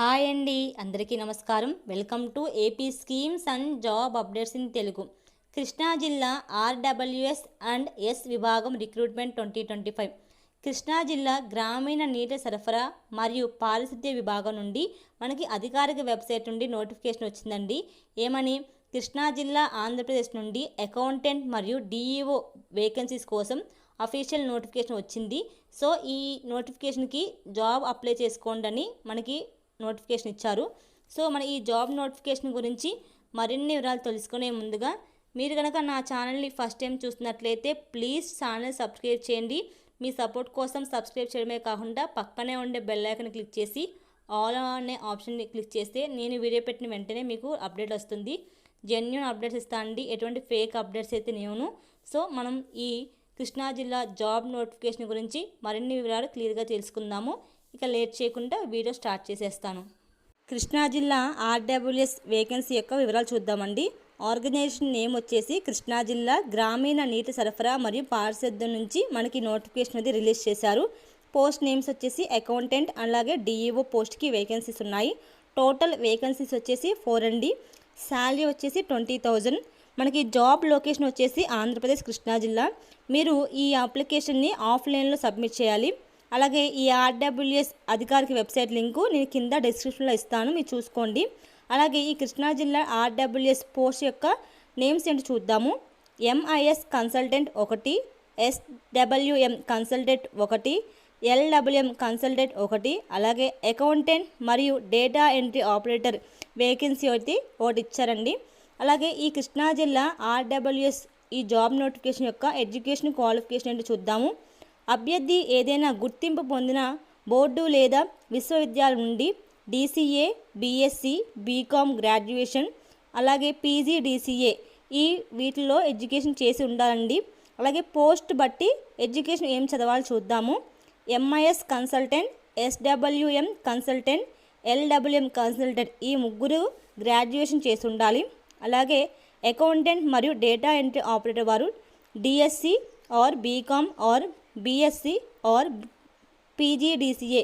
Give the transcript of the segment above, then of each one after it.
Hi అండి, అందరికీ నమస్కారం. Welcome to AP schemes and job updates in Telugu. Krishna జిల్లా ఆర్డబ్ల్యూఎస్ అండ్ ఎస్ విభాగం రిక్రూట్మెంట్ 2025. కృష్ణా జిల్లా గ్రామీణ నీటి సరఫరా మరియు పారిశుద్ధ్య విభాగం నుండి మనకి అధికారిక వెబ్సైట్ నుండి నోటిఫికేషన్ వచ్చిందండి. ఏమని? కృష్ణా జిల్లా ఆంధ్రప్రదేశ్ నుండి అకౌంటెంట్ మరియు డిఈఓ వేకెన్సీస్ కోసం అఫీషియల్ నోటిఫికేషన్ వచ్చింది. సో ఈ నోటిఫికేషన్కి జాబ్ అప్లై చేసుకోండి అని మనకి నోటిఫికేషన్ ఇచ్చారు. సో మన ఈ జాబ్ నోటిఫికేషన్ గురించి మరిన్ని వివరాలు తెలుసుకునే ముందుగా మీరు కనుక నా ఛానల్ని ఫస్ట్ టైం చూస్తున్నట్లయితే ప్లీజ్ ఛానల్ సబ్స్క్రైబ్ చేయండి. మీ సపోర్ట్ కోసం సబ్స్క్రైబ్ చేయడమే కాకుండా పక్కనే ఉండే బెల్ ఐకాన్ క్లిక్ చేసి ఆల్ అనే ఆప్షన్ని క్లిక్ చేస్తే నేను వీడియో పెట్టిన వెంటనే మీకు అప్డేట్ వస్తుంది. జెన్యూన్ అప్డేట్స్ ఇస్తానండి, ఎటువంటి ఫేక్ అప్డేట్స్ అయితే నేను. సో మనం ఈ కృష్ణా జిల్లా జాబ్ నోటిఫికేషన్ గురించి మరిన్ని వివరాలు క్లియర్గా తెలుసుకుందాము. ఇక లేట్ చేయకుండా వీడియో స్టార్ట్ చేసేస్తాను. కృష్ణా జిల్లా ఆర్డబ్ల్యూఎస్ వేకెన్సీ యొక్క వివరాలు చూద్దామండి. ఆర్గనైజేషన్ నేమ్ వచ్చేసి కృష్ణా జిల్లా గ్రామీణ నీటి సరఫరా మరియు పారిశుద్ధ్యం నుంచి మనకి నోటిఫికేషన్ అది రిలీజ్ చేశారు. పోస్ట్ నేమ్స్ వచ్చేసి అకౌంటెంట్ అలాగే డిఈఓ పోస్ట్కి వేకెన్సీస్ ఉన్నాయి. టోటల్ వేకెన్సీస్ వచ్చేసి 4 అండి. శాలరీ వచ్చేసి 20,000. మనకి జాబ్ లొకేషన్ వచ్చేసి ఆంధ్రప్రదేశ్ కృష్ణా జిల్లా. మీరు ఈ అప్లికేషన్ని ఆఫ్లైన్లో సబ్మిట్ చేయాలి. అలాగే ఈ ఆర్డబ్ల్యూఎస్ అధికారిక వెబ్సైట్ లింకు నేను కింద డిస్క్రిప్షన్లో ఇస్తాను, మీరు చూసుకోండి. అలాగే ఈ కృష్ణా జిల్లా ఆర్డబ్ల్యూఎస్ పోస్ట్ యొక్క నేమ్స్ ఏంటి చూద్దాము. MIS consultant 1, SWM consultant 1, LWM consultant 1, అలాగే అకౌంటెంట్ మరియు డేటా ఎంట్రీ ఆపరేటర్ వేకెన్సీ ఒకటి ఇచ్చారండి. అలాగే ఈ కృష్ణా జిల్లా ఆర్డబ్ల్యూఎస్ ఈ జాబ్ నోటిఫికేషన్ యొక్క ఎడ్యుకేషన్ క్వాలిఫికేషన్ ఏంటి చూద్దాము. అభ్యర్థి ఏదైనా గుర్తింపు పొందిన బోర్డు లేదా విశ్వవిద్యాలయం నుండి DCA, BSc, BCom గ్రాడ్యుయేషన్ అలాగే PG, DCA ఈ వీటిలో ఎడ్యుకేషన్ చేసి ఉండాలండి. అలాగే పోస్ట్ బట్టి ఎడ్యుకేషన్ ఏం చదవాలి చూద్దాము. MIS consultant, SWM consultant, LWM consultant ఈ ముగ్గురు గ్రాడ్యుయేషన్ చేసి ఉండాలి. అలాగే అకౌంటెంట్ మరియు డేటా ఎంట్రీ ఆపరేటర్ వారు DSc or BCom or BSc or PG, DCA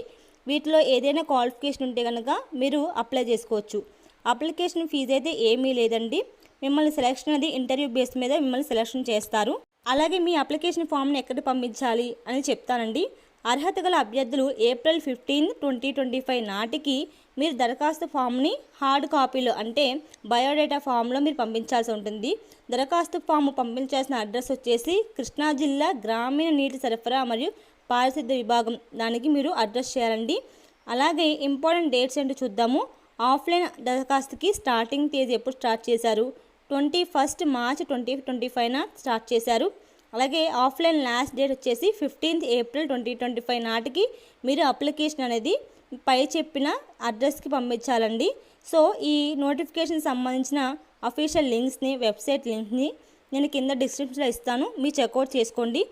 వీటిలో ఏదైనా క్వాలిఫికేషన్ ఉంటే కనుక మీరు అప్లై చేసుకోవచ్చు. అప్లికేషన్ ఫీజు అయితే ఏమీ లేదండి. మిమ్మల్ని సెలెక్షన్ అది ఇంటర్వ్యూ బేస్ మీద మిమ్మల్ని సెలెక్షన్ చేస్తారు. అలాగే మీ అప్లికేషన్ ఫామ్ని ఎక్కడ పంపించాలి అని చెప్తానండి. అర్హత గల అభ్యర్థులు April 15, 2025 నాటికి మీరు దరఖాస్తు ఫామ్ని హార్డ్ కాపీలో అంటే బయోడేటా ఫామ్లో మీరు పంపించాల్సి ఉంటుంది. దరఖాస్తు ఫామ్ పంపించాల్సిన అడ్రస్ వచ్చేసి కృష్ణా జిల్లా గ్రామీణ నీటి సరఫరా మరియు పారిశుద్ధ్య విభాగం, దానికి మీరు అడ్రస్ చేయాలండి. అలాగే ఇంపార్టెంట్ డేట్స్ ఏంటో చూద్దాము. ఆఫ్లైన్ దరఖాస్తుకి స్టార్టింగ్ తేదీ ఎప్పుడు స్టార్ట్ చేశారు? 21 March 2025 స్టార్ట్ చేశారు. అలాగే ఆఫ్లైన్ లాస్ట్ డేట్ వచ్చేసి 15 April 2025 నాటికి మీరు అప్లికేషన్ అనేది పై చెప్పిన అడ్రస్కి పంపించాలండి. సో ఈ నోటిఫికేషన్ సంబంధించిన అఫీషియల్ లింక్స్ని, వెబ్సైట్ లింక్ని నేను కింద డిస్క్రిప్షన్లో ఇస్తాను, మీరు చెక్అవుట్ చేసుకోండి.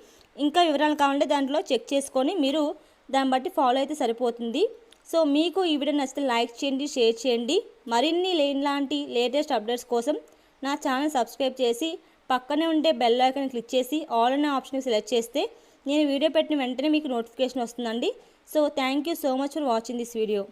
ఇంకా వివరాలు కావాలంటే దాంట్లో చెక్ చేసుకొని మీరు దాన్ని బట్టి ఫాలో అయితే సరిపోతుంది. సో మీకు ఈ వీడియో నచ్చితే లైక్ చేయండి, షేర్ చేయండి. మరిన్ని ఇలాంటి లేటెస్ట్ అప్డేట్స్ కోసం నా ఛానల్ సబ్స్క్రైబ్ చేసి పక్కనే ఉండే బెల్ ఐకాన్ క్లిక్ చేసి ఆల్ అనే ఆప్షన్ సెలెక్ట్ చేస్తే నేను వీడియో పెట్టిన వెంటనే మీకు నోటిఫికేషన్ వస్తుందండి. So thank you so much for watching this video.